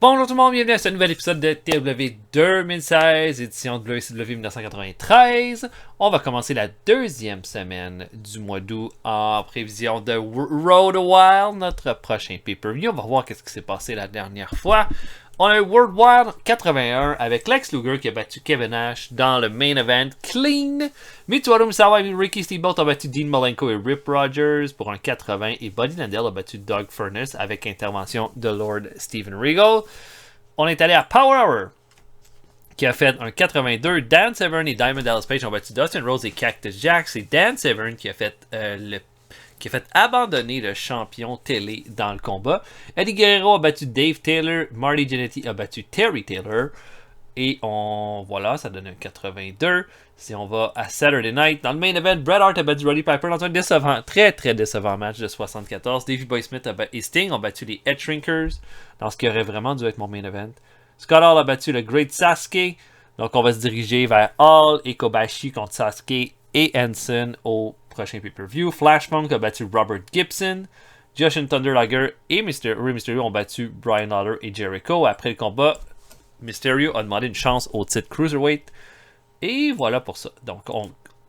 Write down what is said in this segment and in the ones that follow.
Bonjour tout le monde, bienvenue à ce nouvel épisode de TW 2016, édition de WCW 1993. On va commencer la deuxième semaine du mois d'août en prévision de Road Wild, notre prochain pay-per-view. On va voir qu'est-ce qui s'est passé la dernière fois. On a eu World Wild 81 avec Lex Luger qui a battu Kevin Nash dans le main event clean. Mitsuharu Misawa et Ricky Steamboat ont battu Dean Malenko et Rip Rogers pour un 80 et Buddy Landel a battu Doug Furnas avec intervention de Lord Steven Regal. On est allé à Power Hour qui a fait un 82. Dan Severn et Diamond Dallas Page ont battu Dustin Rhodes et Cactus Jack. C'est Dan Severn qui a fait abandonner le champion télé dans le combat. Eddie Guerrero a battu Dave Taylor. Marty Jannetty a battu Terry Taylor. Et voilà, ça donne un 82. Si on va à Saturday Night, dans le main event, Bret Hart a battu Roddy Piper dans un décevant, très très décevant match de 74. Davey Boy Smith et Sting ont battu les Head Shrinkers dans ce qui aurait vraiment dû être mon main event. Scott Hall a battu le Great Sasuke. Donc on va se diriger vers Hall et Kobashi contre Sasuke et Henson au prochain pay-per-view. Flashpunk a battu Robert Gibson. Jushin Thunder Liger et Rey Mysterio ont battu Brian Lawler et Jericho. Après le combat, Mysterio a demandé une chance au titre Cruiserweight. Et voilà pour ça. Donc,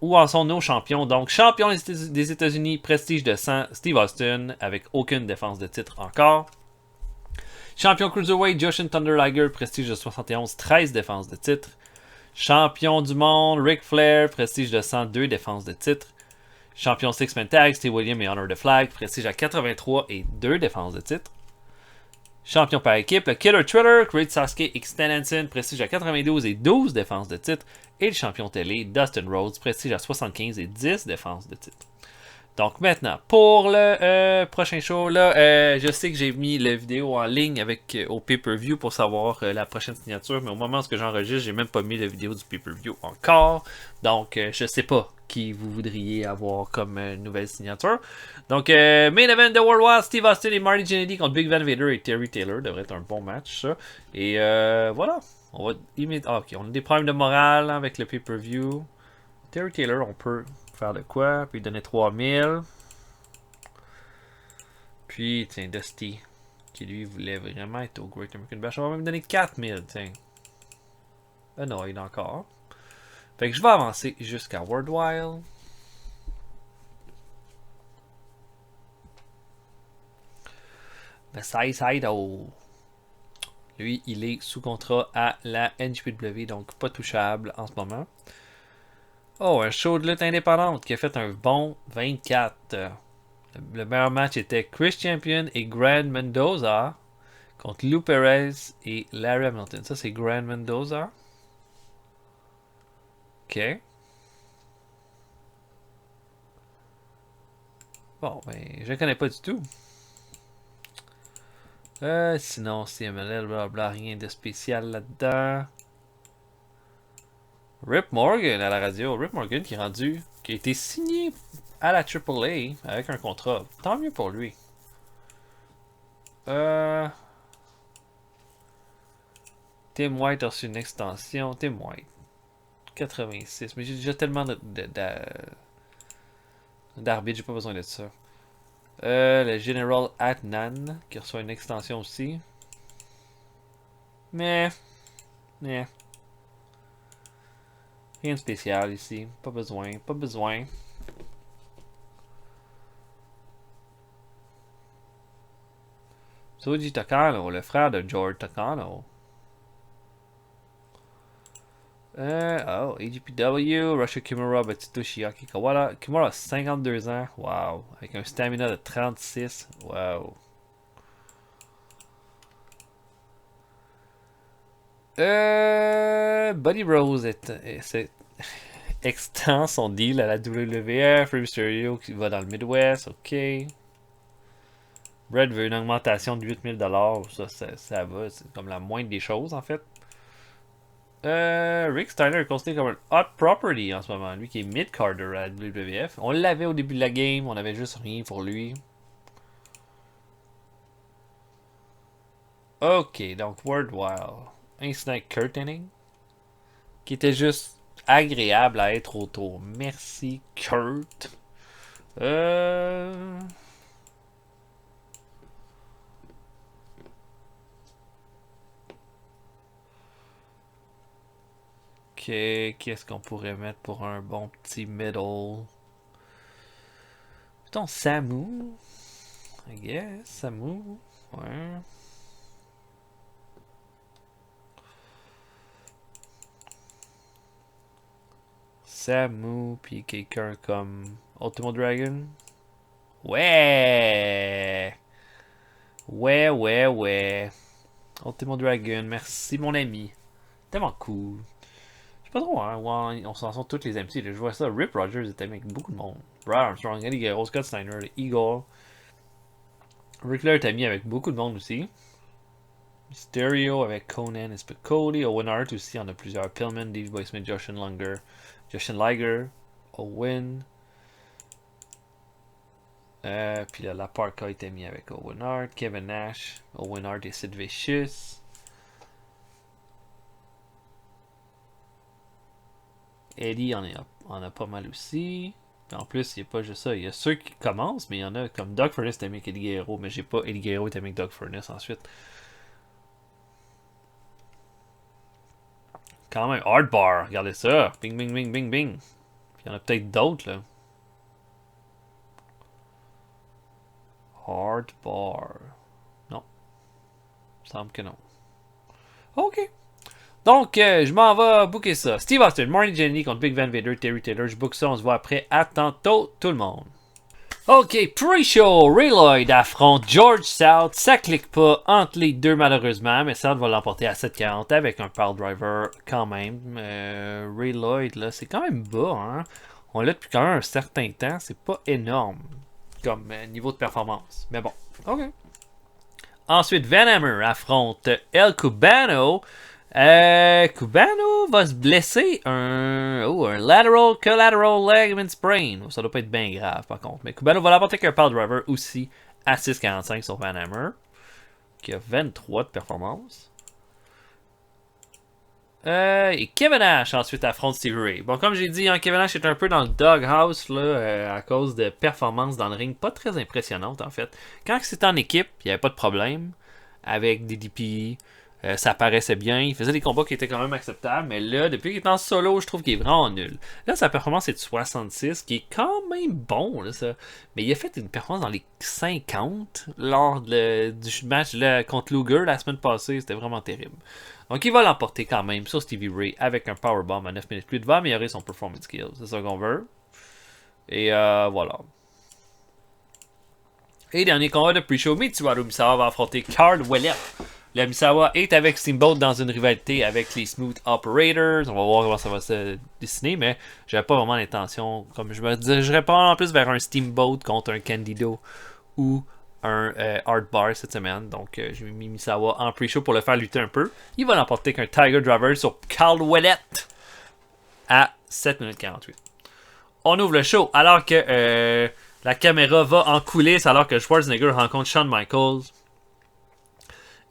où en sont nos champions? Donc, champion des États-Unis, prestige de 100, Steve Austin, avec aucune défense de titre encore. Champion Cruiserweight, Jushin Thunder Liger, prestige de 71, 13 défenses de titre. Champion du monde, Ric Flair, prestige de 102 défenses de titre. Champion Six-Man Tag, Steve Williams et Honor the Flag, prestige à 83 et 2 défenses de titre. Champion par équipe, le Killer Thriller, Great Sasuke et Stan Hansen, prestige à 92 et 12 défenses de titre. Et le champion télé, Dustin Rhodes, prestige à 75 et 10 défenses de titre. Donc maintenant, pour le prochain show, là, je sais que j'ai mis la vidéo en ligne avec au pay-per-view pour savoir la prochaine signature, mais au moment où j'enregistre, j'ai même pas mis la vidéo du pay-per-view encore. Donc, je sais pas qui vous voudriez avoir comme nouvelle signature. Donc, main event de World War, Steve Austin et Marty Jannetty contre Big Van Vader et Terry Taylor. Devrait être un bon match, ça. Et voilà. On va ok, on a des problèmes de morale avec le pay-per-view. Terry Taylor, on peut faire de quoi? Puis donner 3000. Puis, tiens, Dusty, qui lui voulait vraiment être au Great American Bash. On va même donner 4000, tiens. Ah non, il est encore. Fait que je vais avancer jusqu'à World Wild. Le Side lui, il est sous contrat à la NJPW, donc pas touchable en ce moment. Oh, un show de lutte indépendante qui a fait un bon 24. Le meilleur match était Chris Champion et Grand Mendoza contre Lou Perez et Larry Hamilton. Ça, c'est Grand Mendoza. Ok. Bon, ben, je le connais pas du tout. Sinon, CMLL, blablabla, rien de spécial là-dedans. Rip Morgan à la radio. Rip Morgan qui a été signé à la AAA avec un contrat. Tant mieux pour lui. Tim White a reçu une extension. Tim White. 86. Mais j'ai déjà tellement d'arbitres, j'ai pas besoin de ça. Le General Atnan qui reçoit une extension aussi. Mais. Rien de spécial ici. Pas besoin. Soji Takano, le frère de George Takano. AGPW, Russia Kimura, Batito Shiaki Kawara. Kimura a 52 ans. Wow. Avec un stamina de 36. Wow. Buddy Rose extend son deal à la WWF. Rey Mysterio qui va dans le Midwest. Ok. Brett veut une augmentation de 8000$. Ça va. C'est comme la moindre des choses en fait. Rick Steiner est considéré comme un hot property en ce moment. Lui qui est mid-carder à la WWF. On l'avait au début de la game. On avait juste rien pour lui. Ok, donc World Wild. Un Snake Curtaining. Qui était juste agréable à être autour. Merci, Kurt. qu'est-ce qu'on pourrait mettre pour un bon petit middle? Mettons Samu. I guess, Samu. Ouais. Samu, puis quelqu'un comme Ultimo Dragon. Ouais! Ouais. Ultimo Dragon, merci mon ami. Tellement cool. Je sais pas trop, hein. Ouais, on s'en sort tous les MC. Je vois ça. Rip Rogers était avec beaucoup de monde. Brad Armstrong, Eddie Guerrero, Scott Steiner, Eagle. Ric Flair est ami avec beaucoup de monde aussi. Mysterio avec Conan et Spicoli. Owen Hart aussi, il y en a plusieurs. Pillman, Davey Boy Smith, Justin Liger, Owen. Puis là, la Parka est ami avec Owen Hart, Kevin Nash, Owen Hart et Sid Vicious. Eddie en a pas mal aussi. Puis en plus, il n'y a pas juste ça. Il y a ceux qui commencent, mais il y en a comme Doug Furnace est ami avec Eddie Guerrero, mais j'ai pas Eddie Guerrero est ami avec Doug Furnace ensuite. Quand même, Hardbar, regardez ça. Bing. Puis il y en a peut-être d'autres là. Hardbar. Non. Il semble que non. Ok. Donc, je m'en vais booker ça. Steve Austin, Marty Jannetty contre Big Van Vader, Terry Taylor. Je book ça, on se voit après. À tantôt, tout le monde. Ok, pre-show, Ray Lloyd affronte George South. Ça clique pas entre les deux malheureusement, mais South va l'emporter à 7,40 avec un power driver quand même. Ray Lloyd, là, c'est quand même bas. Hein? On l'a depuis quand même un certain temps. C'est pas énorme comme niveau de performance. Mais bon, ok. Ensuite, Van Hammer affronte El Cubano. Cubano va se blesser un lateral collateral ligament sprain. Ça doit pas être bien grave par contre. Mais Cubano va l'apporter avec un power driver aussi à 6,45 sur Van Hammer. Qui a 23 de performance. Et Kevin Nash ensuite affronte Stevie Ray. Bon, comme j'ai dit, hein, Kevin Nash est un peu dans le doghouse là, à cause de performances dans le ring pas très impressionnantes en fait. Quand c'était en équipe, il n'y avait pas de problème avec DDP. Ça paraissait bien, il faisait des combats qui étaient quand même acceptables, mais là, depuis qu'il est en solo, je trouve qu'il est vraiment nul. Là, sa performance est de 66, qui est quand même bon, là, ça. Mais il a fait une performance dans les 50 lors du match là, contre Luger la semaine passée, c'était vraiment terrible. Donc, il va l'emporter quand même sur Stevie Ray avec un powerbomb à 9 minutes plus. Il va améliorer son performance skills, c'est ça qu'on veut. Et voilà. Et dernier combat de pre-show, Mitsuharu Misawa va affronter Carl Ouellet. Le Misawa est avec Steamboat dans une rivalité avec les Smooth Operators. On va voir comment ça va se dessiner, mais j'avais pas vraiment l'intention. Comme je me dirigerais pas en plus vers un Steamboat contre un Candido ou un Hardbar cette semaine. Donc j'ai mis Misawa en pre-show pour le faire lutter un peu. Il va l'emporter avec un Tiger Driver sur Carl Ouellet à 7 minutes 48. On ouvre le show alors que la caméra va en coulisses alors que Schwarzenegger rencontre Shawn Michaels.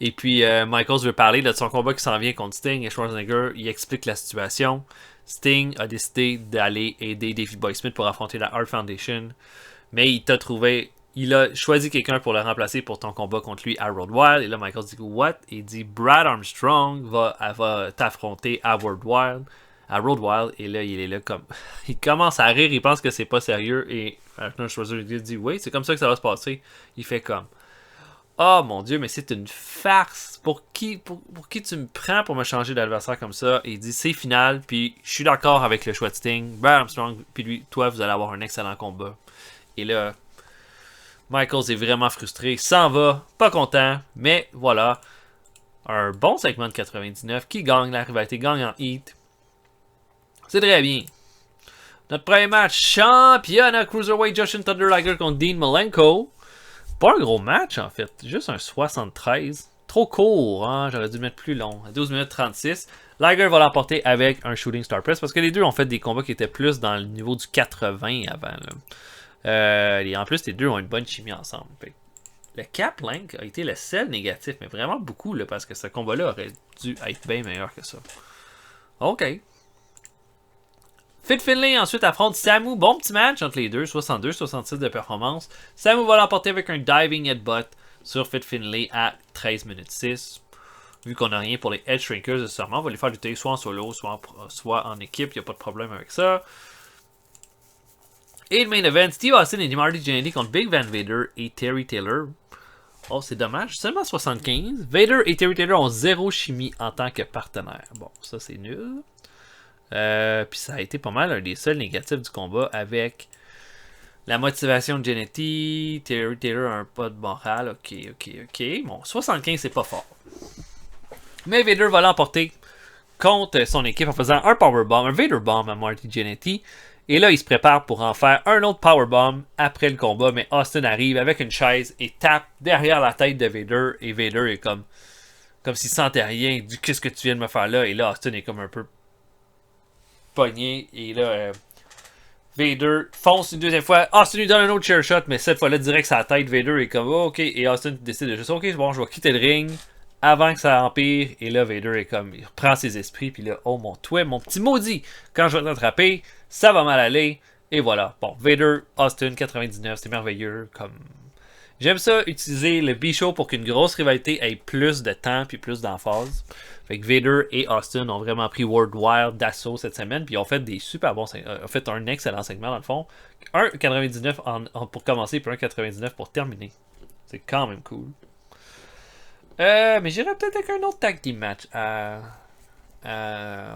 Et puis, Michaels veut parler de son combat qui s'en vient contre Sting. Et Schwarzenegger, il explique la situation. Sting a décidé d'aller aider Davey Boy Smith pour affronter la Hart Foundation. Mais il a choisi quelqu'un pour le remplacer pour ton combat contre lui à Road Wild. Et là, Michaels dit what? Il dit Brad Armstrong va t'affronter à Road Wild. Et là, il est là comme... il commence à rire, il pense que c'est pas sérieux. Et Schwarzenegger dit oui, c'est comme ça que ça va se passer. Il fait comme... oh mon dieu, mais c'est une farce. Pour qui tu me prends pour me changer d'adversaire comme ça? Et il dit c'est final, puis je suis d'accord avec le choix de Sting. Brad Armstrong, puis lui, toi, vous allez avoir un excellent combat. Et là, Michaels est vraiment frustré, s'en va, pas content, mais voilà. Un bon segment de 99 qui gagne la rivalité, gagne en heat. C'est très bien. Notre premier match, championnat Cruiserweight Jushin Thunder Liger contre Dean Malenko. Pas un gros match en fait, juste un 73. Trop court, hein? J'aurais dû le mettre plus long. À 12 minutes 36. Liger va l'emporter avec un Shooting Star Press parce que les deux ont fait des combats qui étaient plus dans le niveau du 80 avant. Et en plus, les deux ont une bonne chimie ensemble. Le Cap Link a été le seul négatif, mais vraiment beaucoup là, parce que ce combat-là aurait dû être bien meilleur que ça. Ok. Fit Finlay ensuite affronte Samu. Bon petit match entre les deux. 62-66 de performance. Samu va l'emporter avec un diving headbutt sur Fit Finlay à 13 minutes 6. Vu qu'on n'a rien pour les Edge Shrinkers, nécessairement, on va les faire lutter soit en solo, soit en équipe. Il n'y a pas de problème avec ça. Et le main event, Steve Austin et Marty Jannetty contre Big Van Vader et Terry Taylor. Oh, c'est dommage, seulement 75. Vader et Terry Taylor ont zéro chimie en tant que partenaire. Bon, ça c'est nul. Puis ça a été pas mal un des seuls négatifs du combat avec la motivation de Jannetty. Terry Taylor a un pas de moral. Ok. Bon, 75 c'est pas fort. Mais Vader va l'emporter contre son équipe en faisant un powerbomb, un Vader bomb à Marty Jannetty. Et là, il se prépare pour en faire un autre powerbomb après le combat. Mais Austin arrive avec une chaise et tape derrière la tête de Vader. Et Vader est comme s'il sentait rien du qu'est-ce que tu viens de me faire là. Et là, Austin est comme un peu pogné. Et là, Vader fonce une deuxième fois. Austin lui donne un autre chair shot. Mais cette fois-là, direct sa tête. Vader est comme oh, ok. Et Austin décide de juste ok, bon, je vais quitter le ring avant que ça empire. Et là, Vader est comme il reprend ses esprits. Puis là, oh mon toi, mon petit maudit. Quand je vais t'attraper, ça va mal aller. Et voilà. Bon, Vader, Austin, 99, c'est merveilleux. Comme j'aime ça, utiliser le B-Show pour qu'une grosse rivalité ait plus de temps puis plus d'emphase. Fait que Vader et Austin ont vraiment pris World Wild d'assaut cette semaine. Puis ils ont fait des super bons ont fait un excellent segment dans le fond. Un 99 pour commencer, puis un 99 pour terminer. C'est quand même cool. Mais j'irais peut-être avec un autre tag team match à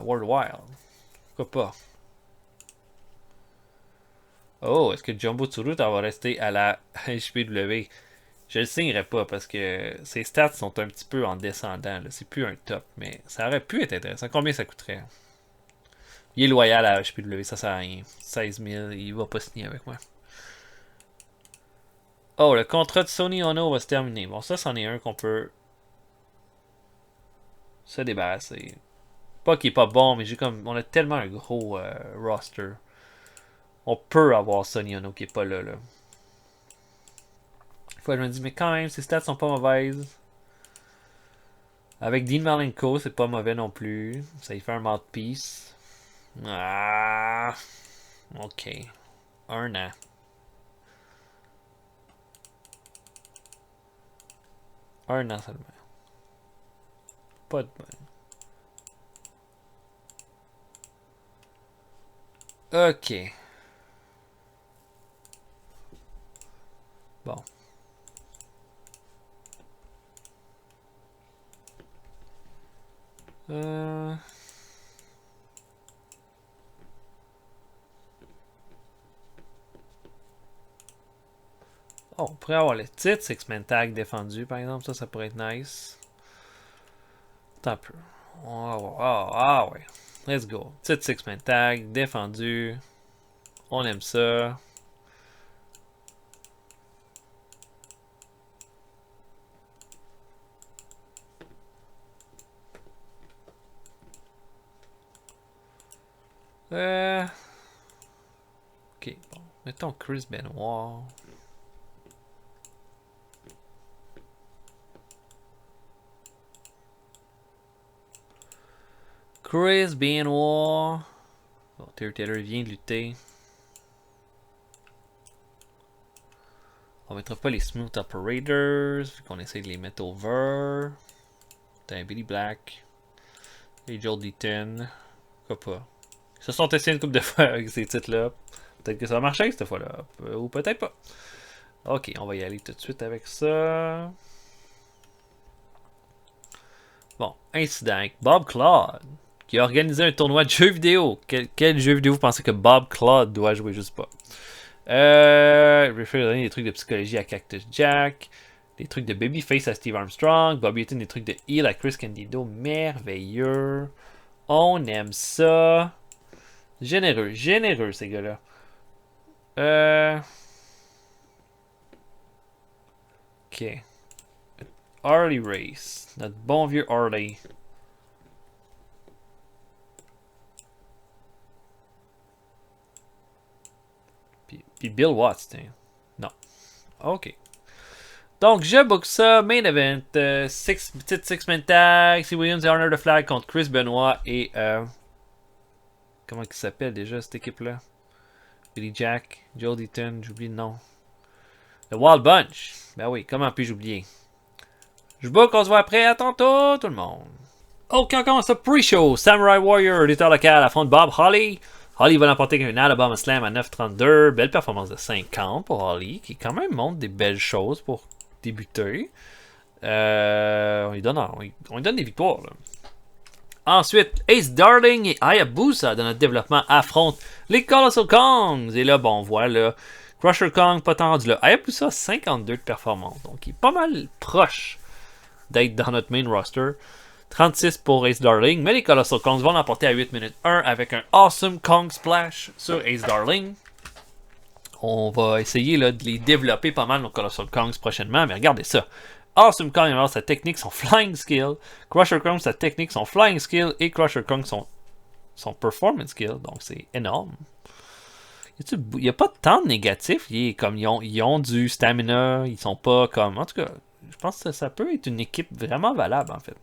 World Wild. Pourquoi pas? Oh, est-ce que Jumbo Tsuruta va rester à la HPW? Je le signerai pas parce que ses stats sont un petit peu en descendant. C'est plus un top, mais ça aurait pu être intéressant. Combien ça coûterait? Il est loyal à la HPW, ça sert à rien. 16 000, il va pas signer avec moi. Oh, le contrat de Sonny Ono va se terminer. Bon, ça, c'en est un qu'on peut se débarrasser. Pas qu'il est pas bon, mais on a tellement un gros roster. On peut avoir Sonny Ono qui est pas là. Fois, je me dis, mais quand même, ses stats sont pas mauvaises. Avec Dean Malenko, c'est pas mauvais non plus. Ça y fait un mouthpiece. Ah, ok. Un an. Un an seulement. Pas de bon. Ok. Bon. Oh, on pourrait avoir le titre Six-Man Tag défendu, par exemple. Ça pourrait être nice. Attends un peu. Ah ouais. Let's go. Titre Six-Man Tag défendu. On aime ça. Ok, bon. Mettons Chris Benoit. Chris Benoit. Bon, Terry Taylor vient de lutter. On mettra pas les Smooth Operators, vu qu'on essaie de les mettre over. T'as un Billy Black. Et Joel Deaton. Pourquoi pas. Ils se sont testés une couple de fois avec ces titres-là. Peut-être que ça va marcher cette fois-là. Ou peut-être pas. Ok, on va y aller tout de suite avec ça. Bon, incident avec Bob Claude, qui a organisé un tournoi de jeux vidéo. Quel jeu vidéo vous pensez que Bob Claude doit jouer? Je sais pas. Riffle a donné des trucs de psychologie à Cactus Jack. Des trucs de Babyface à Steve Armstrong. Bobby Eaton, des trucs de Heal à Chris Candido. Merveilleux. On aime ça. Généreux ces gars-là. Ok. Harley Race. Notre bon vieux Harley. Puis Bill Watts, tiens. Non. Ok. Donc, je book ça. Main event. Petite six-man tag. C. Williams et Honor the Flag contre Chris Benoit et... comment il s'appelle déjà cette équipe-là? Billy Jack, Joe Deaton, j'oublie le nom. The Wild Bunch. Ben oui, comment puis-je oublier? Je vois qu'on se voit après. À tantôt, tout le monde. Ok, on commence le pre-show. Samurai Warrior, lutteur local, affronte Bob Holly. Holly va l'emporter avec un Alabama Slam à 9,32. Belle performance de 50 pour Holly, qui quand même montre des belles choses pour débuter. On lui donne des victoires. Là. Ensuite, Ace Darling et Hayabusa dans notre développement affrontent les Colossal Kongs. Et là, bon, on voit là, Crusher Kong pas tant rendu là. Hayabusa 52 de performance. Donc, il est pas mal proche d'être dans notre main roster. 36 pour Ace Darling. Mais les Colossal Kongs vont l'emporter à 8 minutes 1 avec un Awesome Kong Splash sur Ace Darling. On va essayer là, de les développer pas mal, nos Colossal Kongs, prochainement. Mais regardez ça. Awesome Kong, alors sa technique, son flying skill. Crusher Kong, sa technique, son flying skill. Et Crusher Kong, son performance skill. Donc, c'est énorme. Il n'y a pas tant de négatifs. Ils ont du stamina. Ils sont pas comme... En tout cas, je pense que ça peut être une équipe vraiment valable, en fait.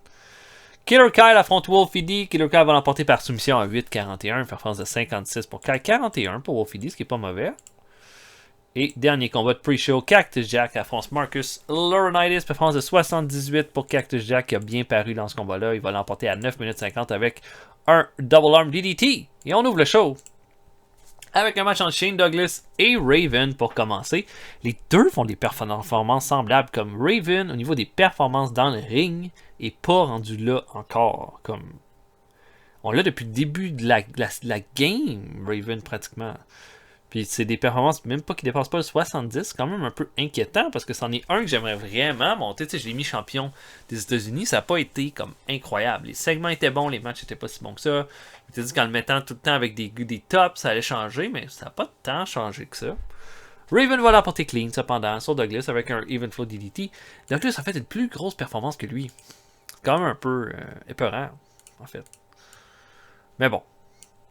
Killer Kyle affronte Wolfie D. Killer Kyle va l'emporter par soumission à 8,41. Performance de 56 pour Kyle. 41 pour Wolfie D, ce qui n'est pas mauvais. Et dernier combat de pre-show, Cactus Jack affronte Marcus Laurinaitis. Performance de 78 pour Cactus Jack qui a bien paru dans ce combat-là. Il va l'emporter à 9 minutes 50 avec un Double Arm DDT. Et on ouvre le show avec un match entre Shane Douglas et Raven pour commencer. Les deux font des performances semblables, comme Raven au niveau des performances dans le ring et pas rendu là encore. Comme on l'a depuis le début de la game, Raven pratiquement. Puis c'est des performances même pas qui dépassent pas le 70, c'est quand même un peu inquiétant parce que c'en est un que j'aimerais vraiment monter. Tu sais, je l'ai mis champion des États-Unis, ça n'a pas été comme incroyable. Les segments étaient bons, les matchs étaient pas si bons que ça. Je t'ai dit qu'en le mettant tout le temps avec des tops, ça allait changer, mais ça n'a pas tant changé que ça. Raven va l'emporter clean cependant sur Douglas avec un Even Flow DDT. Douglas a fait une plus grosse performance que lui. C'est quand même un peu épeurant, en fait. Mais bon.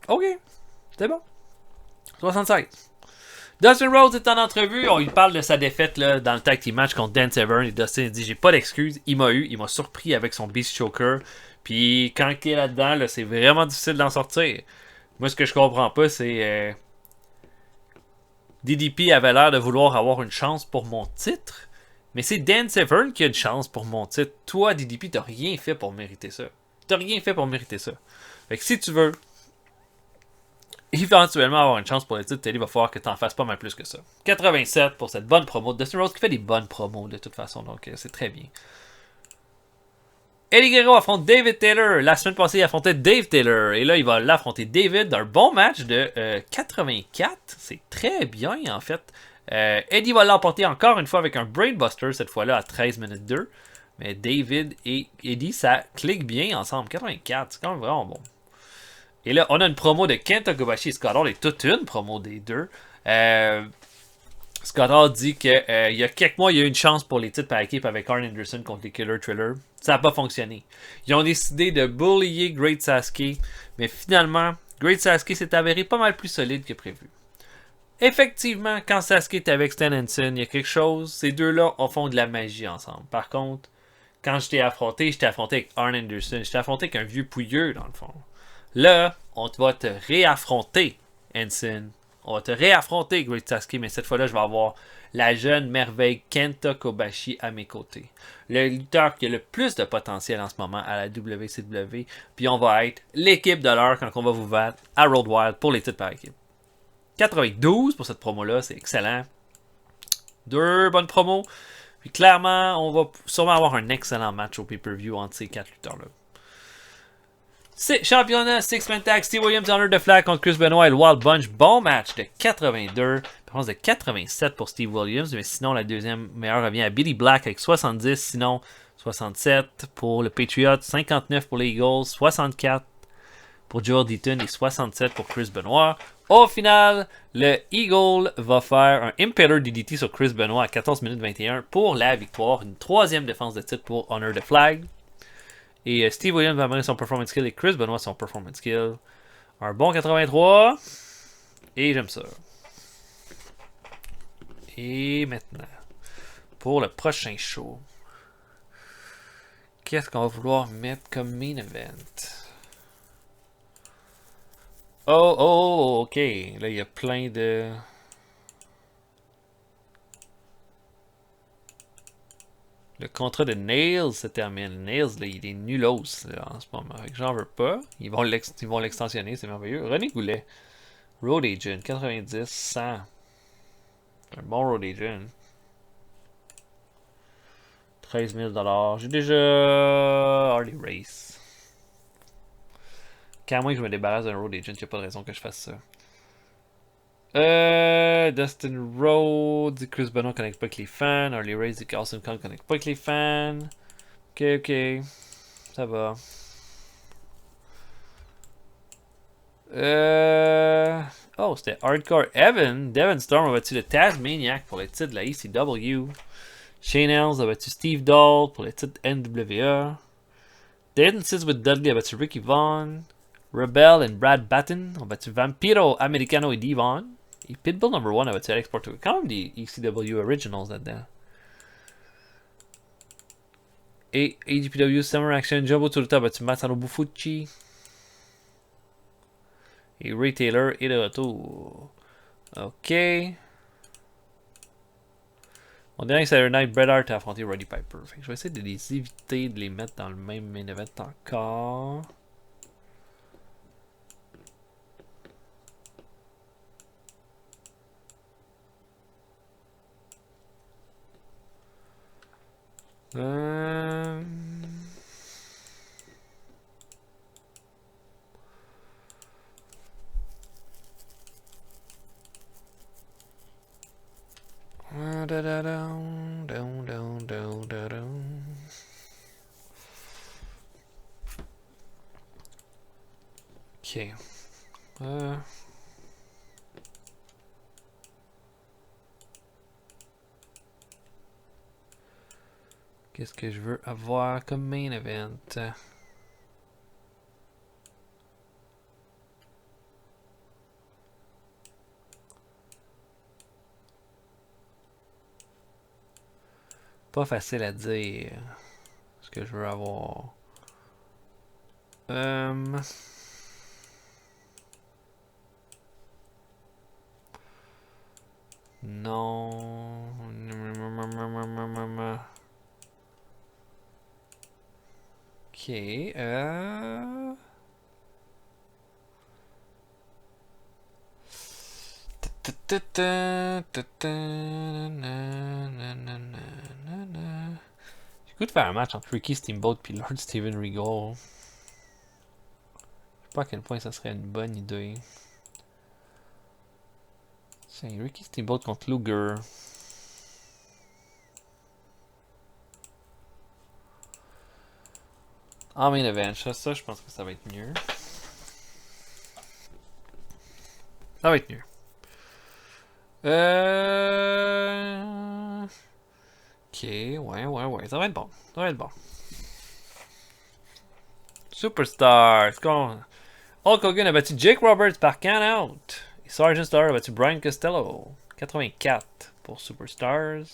Ok, c'est bon. 76. Dustin Rhodes est en entrevue. On lui parle de sa défaite là, dans le tag team match contre Dan Severn. Et Dustin dit j'ai pas d'excuses. Il m'a surpris avec son Beast Choker. Puis quand il est là-dedans, là, c'est vraiment difficile d'en sortir. Moi, ce que je comprends pas, c'est. DDP avait l'air de vouloir avoir une chance pour mon titre. Mais c'est Dan Severn qui a une chance pour mon titre. Toi, DDP, t'as rien fait pour mériter ça. T'as rien fait pour mériter ça. Fait que si tu veux éventuellement avoir une chance pour le titre, il va falloir que tu en fasses pas mal plus que ça. 87 pour cette bonne promo. Dustin Rhodes qui fait des bonnes promos de toute façon, donc c'est très bien. Eddie Guerrero affronte David Taylor. La semaine passée, il affrontait Dave Taylor. Et là, il va l'affronter David d'un bon match de 84. C'est très bien, en fait. Eddie va l'emporter encore une fois avec un Brainbuster, cette fois-là à 13 minutes 2. Mais David et Eddie, ça clique bien ensemble. 84, c'est quand même vraiment bon. Et là, on a une promo de Kenta Kobashi et Scott Hall, et toute une promo des deux. Scott Hall dit qu'il y a quelques mois, il y a eu une chance pour les titres par équipe avec Arn Anderson contre les Killer Thriller. Ça n'a pas fonctionné. Ils ont décidé de bullier Great Sasuke, mais finalement, Great Sasuke s'est avéré pas mal plus solide que prévu. Effectivement, quand Sasuke est avec Stan Hansen, il y a quelque chose. Ces deux-là font de la magie ensemble. Par contre, quand je t'ai affronté avec Arn Anderson. Je t'ai affronté avec un vieux pouilleux, dans le fond. Là, on va te réaffronter, Hansen. On va te réaffronter, Great Sasuke, mais cette fois-là, je vais avoir la jeune merveille Kenta Kobashi à mes côtés. Le lutteur qui a le plus de potentiel en ce moment à la WCW. Puis on va être l'équipe de l'heure quand on va vous battre à Road Wild pour les titres par équipe. 92 pour cette promo-là, c'est excellent. Deux bonnes promos. Puis clairement, on va sûrement avoir un excellent match au pay-per-view entre ces quatre lutteurs-là. C'est championnat Six-Man Tag, Steve Williams Honor de Flag contre Chris Benoit et le Wild Bunch. Bon match de 82. Performance de 87 pour Steve Williams. Mais sinon, la deuxième meilleure revient à Billy Black avec 70. Sinon, 67 pour le Patriot, 59 pour les Eagles, 64 pour Joel Deaton et 67 pour Chris Benoit. Au final, le Eagle va faire un Impaler DDT sur Chris Benoit à 14 minutes 21 pour la victoire. Une troisième défense de titre pour Honor the Flag. Et Steve Williams va amener son Performance Skill et Chris Benoit son Performance Skill. Un bon 83. Et j'aime ça. Et maintenant, pour le prochain show, qu'est-ce qu'on va vouloir mettre comme main event? Oh, ok. Là, il y a plein de... Le contrat de Nails se termine. Nails, là, il est nulos là, en ce moment. J'en veux pas. Ils vont l'extensionner, c'est merveilleux. René Goulet. Road Agent, 90, 100. Un bon Road Agent. 13 000 $. J'ai déjà Harley Race. Qu'à moins que je me débarrasse d'un Road Agent, il n'y a pas de raison que je fasse ça. Dustin Rhodes, Chris Benoit connecte pas avec les fans. Harley Race, Carlson Khan connecte pas avec les fans. Ok, ok. Ça va. Oh, c'était Hardcore Evan. Devon Storm a battu le Tasmaniac pour le titre de la ECW. Shane Helms a battu Steve Dahl pour le titre NWA. Dayton Sits with Dudley a battu Ricky Vaughn. Rebel et Brad Batten ont battu Vampiro Americano et Devon. Et Pitbull No. 1 a battu Alex Porto. Quand même des ECW Originals là-dedans. Et AGPW Summer Action, Jumbo Tsuruta a battu Masanobu Fuchi. Et Ray Taylor est de retour. Ok. Mon dernier Saturday Night, Bret Hart a affronté Roddy Piper. Fait que je vais essayer de les éviter de les mettre dans le même main event encore. Ok. Qu'est-ce que je veux avoir comme main event? Pas facile à dire ce que je veux avoir. Non. Ok. J'ai goût de faire un match entre Ricky Steamboat et Lord Steven Regal. Je sais pas à quel point ça serait une bonne idée. C'est Ricky Steamboat contre Luger. En main event, ça je pense que ça va être mieux. Ça va être mieux. Ok, ouais, ça va être bon. Ça va être bon. Superstar. Hulk Hogan a battu Jake Roberts par count-out. Et Sergeant Starr a battu Brian Costello. 84 pour Superstars.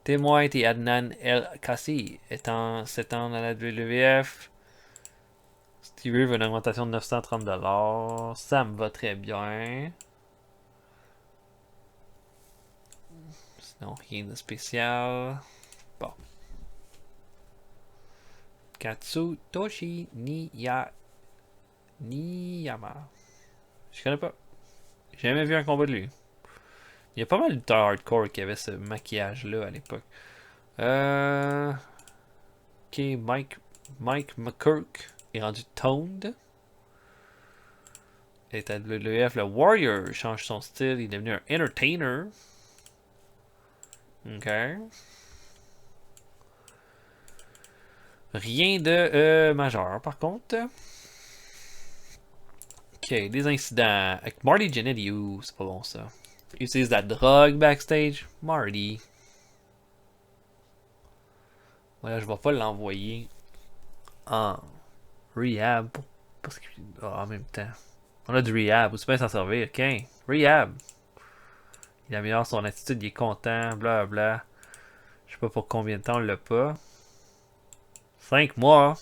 Tim White et Adnan El Kassi s'étendent à la WWF. Stevie veut une augmentation de 930 $. Ça me va très bien. Sinon, rien de spécial. Bon. Katsutoshi Niyama. Je connais pas. J'ai jamais vu un combat de lui. Il y a pas mal de lutteurs hardcore qui avaient ce maquillage-là à l'époque. Ok, Mike McCurk est rendu toned. Il est à WWF. Le Warrior change son style. Il est devenu un entertainer. Ok. Rien de majeur par contre. Ok, des incidents. Avec Marty Jannetty, c'est pas bon ça. Il utilise de la drogue backstage. Marty. Voilà, je vais pas l'envoyer en rehab. Parce que, en même temps. On a du rehab, aussi bien s'en servir. Ok, rehab. Il améliore son attitude, il est content, blablabla. Je sais pas pour combien de temps on l'a pas. 5 mois.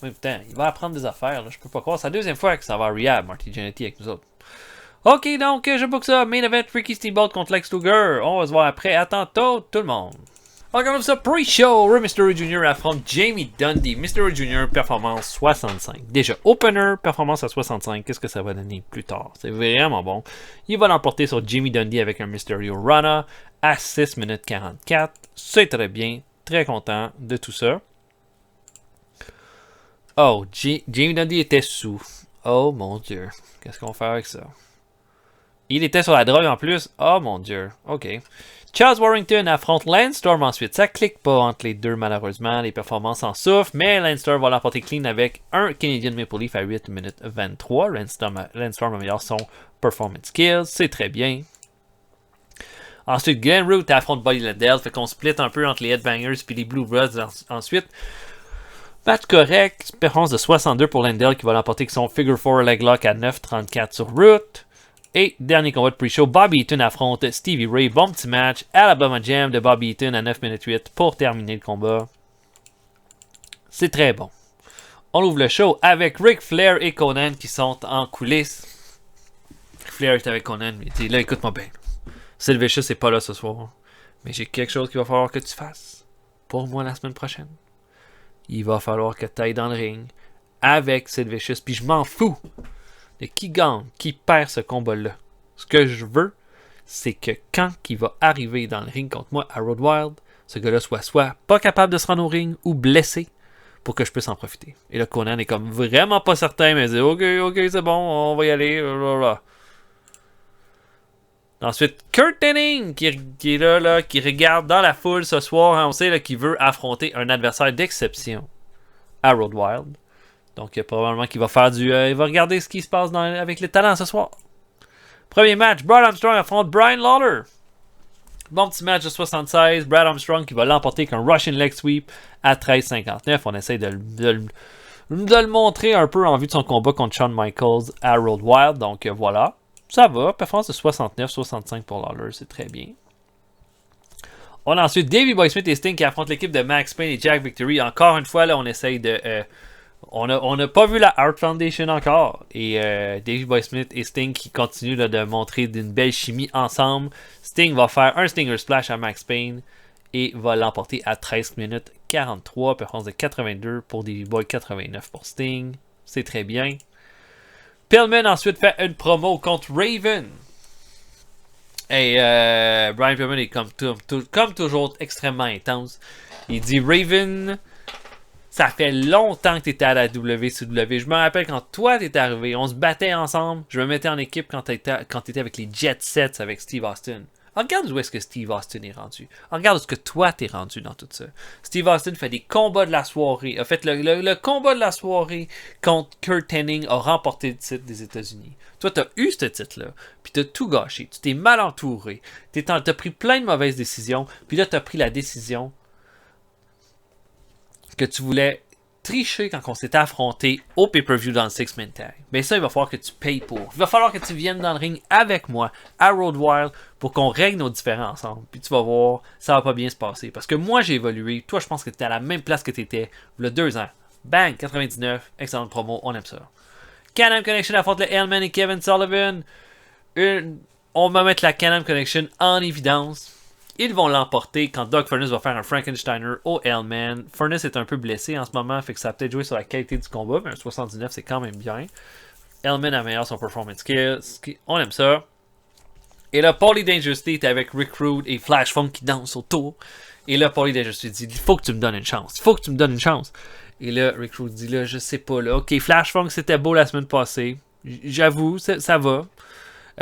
En même temps, il va apprendre des affaires. Là. Je peux pas croire. C'est la deuxième fois que ça va à rehab, Marty Jannetty avec nous autres. Ok, donc je book ça. Main event Ricky Steamboat contre Lex Luger. On va se voir après. À tantôt, tout le monde. On regarde ça, pre-show, Rey Mysterio Jr. affronte Jamie Dundee. Mysterio Jr. performance 65. Déjà, opener, performance à 65. Qu'est-ce que ça va donner plus tard? C'est vraiment bon. Il va l'emporter sur Jamie Dundee avec un Mysterio Rana à 6 minutes 44. C'est très bien. Très content de tout ça. Oh, Jamie Dundee était sous. Oh mon Dieu. Qu'est-ce qu'on va faire avec ça? Il était sur la drogue en plus. Oh mon Dieu. OK. Charles Warrington affronte Lance Storm ensuite. Ça clique pas entre les deux malheureusement. Les performances en souffrent. Mais Lance Storm va l'emporter clean avec un Canadian Maple Leaf à 8 minutes 23. Lance Storm améliore son performance skills. C'est très bien. Ensuite, Glenn Root affronte Buddy Landel. Fait qu'on split un peu entre les Headbangers et les Blue Bloods ensuite. Match correct. Performance de 62 pour Landel qui va l'emporter avec son Figure 4 Leg Lock à 9.34 sur Root. Et dernier combat de pre-show, Bobby Eaton affronte Stevie Ray. Bon petit match. Alabama Jam de Bobby Eaton à 9 minutes 8 pour terminer le combat. C'est très bon. On ouvre le show avec Ric Flair et Conan qui sont en coulisses. Flair est avec Conan. Il dit là, écoute-moi bien. Sylvester n'est pas là ce soir. Mais j'ai quelque chose qu'il va falloir que tu fasses. Pour moi la semaine prochaine. Il va falloir que tu ailles dans le ring avec Sylvester. Puis je m'en fous de qui gagne, qui perd ce combat-là. Ce que je veux, c'est que quand il va arriver dans le ring contre moi à Road Wild, ce gars-là soit pas capable de se rendre au ring ou blessé pour que je puisse en profiter. Et là, Conan est comme vraiment pas certain, mais il dit ok, c'est bon, on va y aller. Blablabla. Ensuite, Kurt Hennig qui est là, qui regarde dans la foule ce soir. Hein, on sait qu'il veut affronter un adversaire d'exception à Road Wild. Donc, probablement qu'il va faire il va regarder ce qui se passe avec les talents ce soir. Premier match, Brad Armstrong affronte Brian Lawler. Bon petit match de 76. Brad Armstrong qui va l'emporter avec un Russian Leg Sweep à 13.59. On essaie de le montrer un peu en vue de son combat contre Shawn Michaels à Road Wild. Donc, voilà. Ça va. Performance de 69-65 pour Lawler. C'est très bien. On a ensuite Davey Boy Smith et Sting qui affrontent l'équipe de Max Payne et Jack Victory. Encore une fois, là, on essaye de... On n'a pas vu la Art Foundation encore. Et Davey Boy Smith et Sting qui continuent là, de montrer d'une belle chimie ensemble. Sting va faire un Stinger Splash à Max Payne et va l'emporter à 13 minutes 43. Performance de 82 pour Davey Boy, 89 pour Sting. C'est très bien. Pillman ensuite fait une promo contre Raven. Et Brian Pillman est comme toujours extrêmement intense. Il dit Raven... Ça fait longtemps que tu étais à la WCW. Je me rappelle quand toi t'étais arrivé, on se battait ensemble. Je me mettais en équipe quand tu étais avec les Jet Sets avec Steve Austin. Regarde où est-ce que Steve Austin est rendu. Regarde où est-ce que toi t'es rendu dans tout ça. Steve Austin fait des combats de la soirée. A fait le combat de la soirée contre Kurt Hennig a remporté le titre des États-Unis. Toi, t'as eu ce titre-là, puis t'as tout gâché. Tu t'es mal entouré. T'as pris plein de mauvaises décisions, puis là, t'as pris la décision que tu voulais tricher quand on s'était affronté au pay-per-view dans le Six-Man Tag. Mais ça, il va falloir que tu payes pour. Il va falloir que tu viennes dans le ring avec moi à Road Wild pour qu'on règle nos différends ensemble. Puis tu vas voir, ça va pas bien se passer. Parce que moi, j'ai évolué. Toi, je pense que tu étais à la même place que tu étais il y a 2 ans. Bang, 99, excellente promo, on aime ça. Can-Am Connection affronte le Hellman et Kevin Sullivan. On va mettre la Can-Am Connection en évidence. Ils vont l'emporter quand Doug Furnas va faire un Frankensteiner au Hellman. Furnas est un peu blessé en ce moment, fait que ça a peut-être joué sur la qualité du combat, mais un 79 c'est quand même bien. Hellman améliore son performance skill, on aime ça. Et là, Paulie Dangerously est avec Rick Rude et Flash Funk qui dansent autour. Et là, Paulie Dangerously dit, il faut que tu me donnes une chance, il faut que tu me donnes une chance. Et là, Rick Rude dit, là, je sais pas, là, ok, Flash Funk c'était beau la semaine passée, j'avoue, ça va.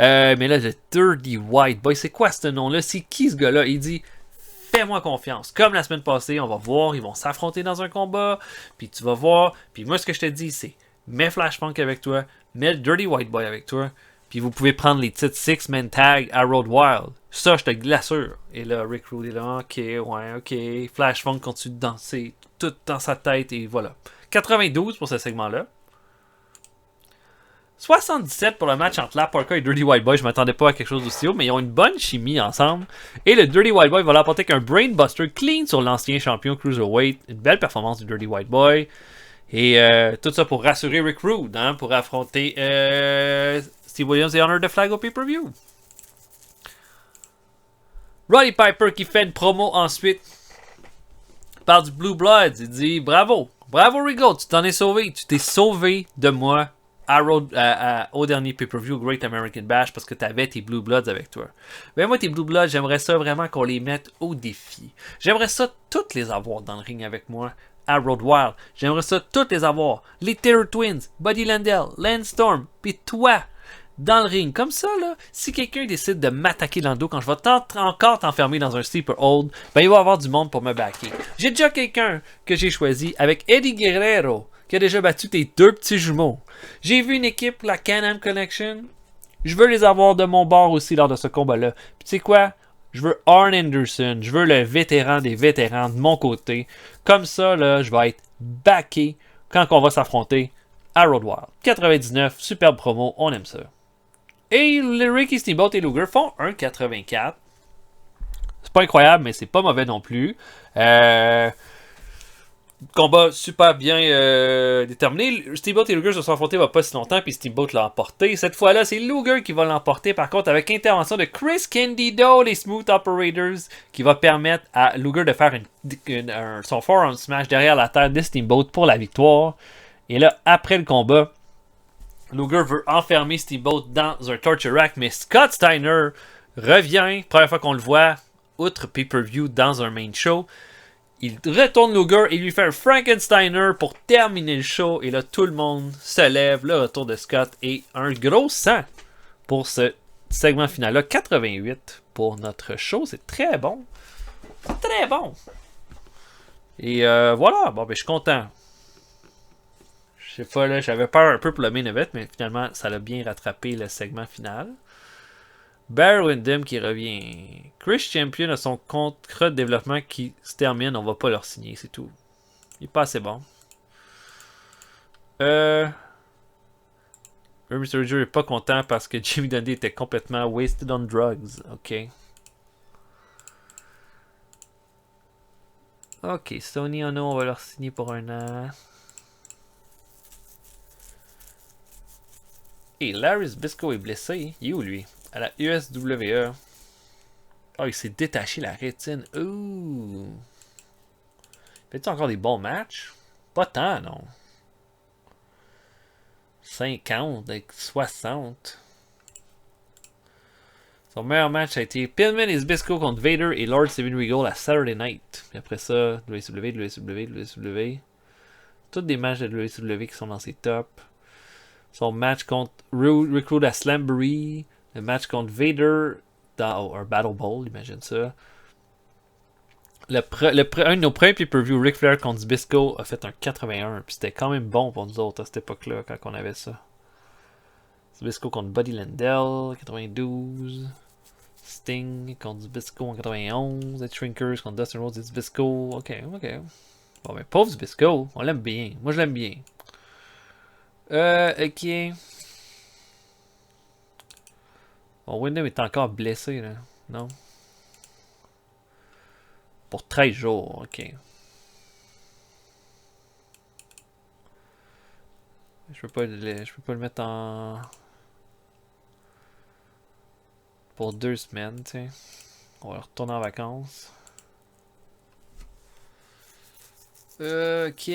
Mais là, le Dirty White Boy, c'est quoi ce nom-là? C'est qui ce gars-là? Il dit, fais-moi confiance. Comme la semaine passée, on va voir, ils vont s'affronter dans un combat, puis tu vas voir. Puis moi, ce que je te dis, c'est, mets Flash Funk avec toi, mets le Dirty White Boy avec toi, puis vous pouvez prendre les titres Six-Man Tag à Road Wild. Ça, je te l'assure. Et là, Rick Rude est là, ok. Flash Funk continue de danser, tout dans sa tête, et voilà. 92 pour ce segment-là. 77 pour le match entre La Parka et Dirty White Boy. Je m'attendais pas à quelque chose d'aussi haut, mais ils ont une bonne chimie ensemble. Et le Dirty White Boy va l'emporter avec un Brainbuster clean sur l'ancien champion Cruiserweight. Une belle performance du Dirty White Boy. Et tout ça pour rassurer Rick Rude, hein, pour affronter Steve Williams et Honor the Flag au pay-per-view. Roddy Piper qui fait une promo ensuite. parle du Blue Bloods. Il dit bravo. Bravo, Regal. Tu t'en es sauvé. Tu t'es sauvé de moi au dernier pay-per-view Great American Bash parce que tu avais tes Blue Bloods avec toi. Ben moi, tes Blue Bloods, j'aimerais ça vraiment qu'on les mette au défi. J'aimerais ça toutes les avoir dans le ring avec moi à Road Wild. J'aimerais ça toutes les avoir. Les Terror Twins, Buddy Landel, Lance Storm, puis toi dans le ring. Comme ça, là, si quelqu'un décide de m'attaquer dans le dos quand je vais encore t'enfermer dans un sleeper hold, ben il va y avoir du monde pour me backer. J'ai déjà quelqu'un que j'ai choisi avec Eddie Guerrero qui a déjà battu tes deux petits jumeaux. J'ai vu une équipe, la Can-Am Connection. Je veux les avoir de mon bord aussi lors de ce combat-là. Puis tu sais quoi? Je veux Arn Anderson. Je veux le vétéran des vétérans de mon côté. Comme ça, là, je vais être backé quand on va s'affronter à Road Wild. 99, superbe promo, on aime ça. Et Ricky Steamboat et Luger font un 84. C'est pas incroyable, mais c'est pas mauvais non plus. Combat super bien déterminé. Steamboat et Luger se sont affrontés il n'y a pas si longtemps, puis Steamboat l'a emporté. Cette fois-là, c'est Luger qui va l'emporter, par contre, avec intervention de Chris Candido, les Smooth Operators, qui va permettre à Luger de faire son forearm smash derrière la tête de Steamboat pour la victoire. Et là, après le combat, Luger veut enfermer Steamboat dans un torture rack, mais Scott Steiner revient, première fois qu'on le voit, outre pay-per-view dans un main show. Il retourne Luger et lui fait un Frankensteiner pour terminer le show. Et là, tout le monde se lève. Le retour de Scott et un gros 100 pour ce segment final-là. 88 pour notre show. C'est très bon. Très bon. Et voilà. Bon, ben, je suis content. Je sais pas, là, j'avais peur un peu pour le main event, mais finalement, ça l'a bien rattrapé le segment final. Barry Windham qui revient. Chris Champion a son contrat de développement qui se termine. On va pas leur signer, c'est tout. Il est pas assez bon. Mr. Joe est pas content parce que Jimmy Dundee était complètement wasted on drugs. Ok. Ok, Sony Ono, on va leur signer pour un an. Et Larry Zbyszko est blessé. Il est où lui? À la USWE. Oh, il s'est détaché la rétine. Ouh. Fait-tu encore des bons matchs? Pas tant, non. 50 avec 60. Son meilleur match a été Pillman et Zbyszko contre Vader et Lord Steven Regal à Saturday Night. Puis après ça, WCW. Tous des matchs de WCW qui sont dans ses tops. Son match contre Recruit à Slamboree. Le match contre Vader dans un Battle Bowl, imagine ça. Un de nos premiers pay-per-view, Ric Flair contre Zbyszko, a fait un 81. Puis c'était quand même bon pour nous autres à cette époque-là, quand on avait ça. Zbyszko contre Buddy Landel, 92. Sting contre Zbyszko en 91. The Shrinkers contre Dustin Rhodes et Zbyszko. Ok. Bon, ben, pauvre Zbyszko, on l'aime bien. Moi, je l'aime bien. Ok. Bon, Windham est encore blessé, là. Non? Pour 13 jours, ok. Je peux pas le mettre en... Pour 2 semaines, tu sais. On va retourner en vacances. Ok.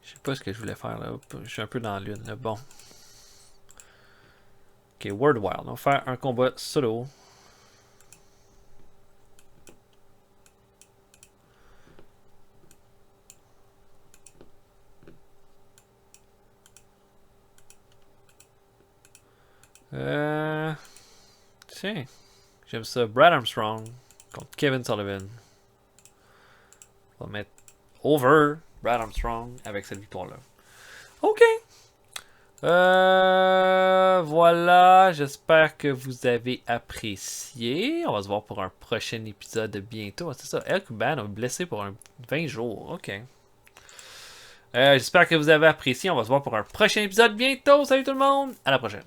Je sais pas ce que je voulais faire là. Je suis un peu dans l'une là. Bon. Ok, World Wild. On va faire un combat solo. Tiens. J'aime ça. Brad Armstrong contre Kevin Sullivan. On va mettre over Brad Armstrong avec cette victoire-là. Ok. Voilà. J'espère que vous avez apprécié. On va se voir pour un prochain épisode bientôt. C'est ça. El Cuban a blessé pour 20 jours. Ok. J'espère que vous avez apprécié. On va se voir pour un prochain épisode bientôt. Salut tout le monde. À la prochaine.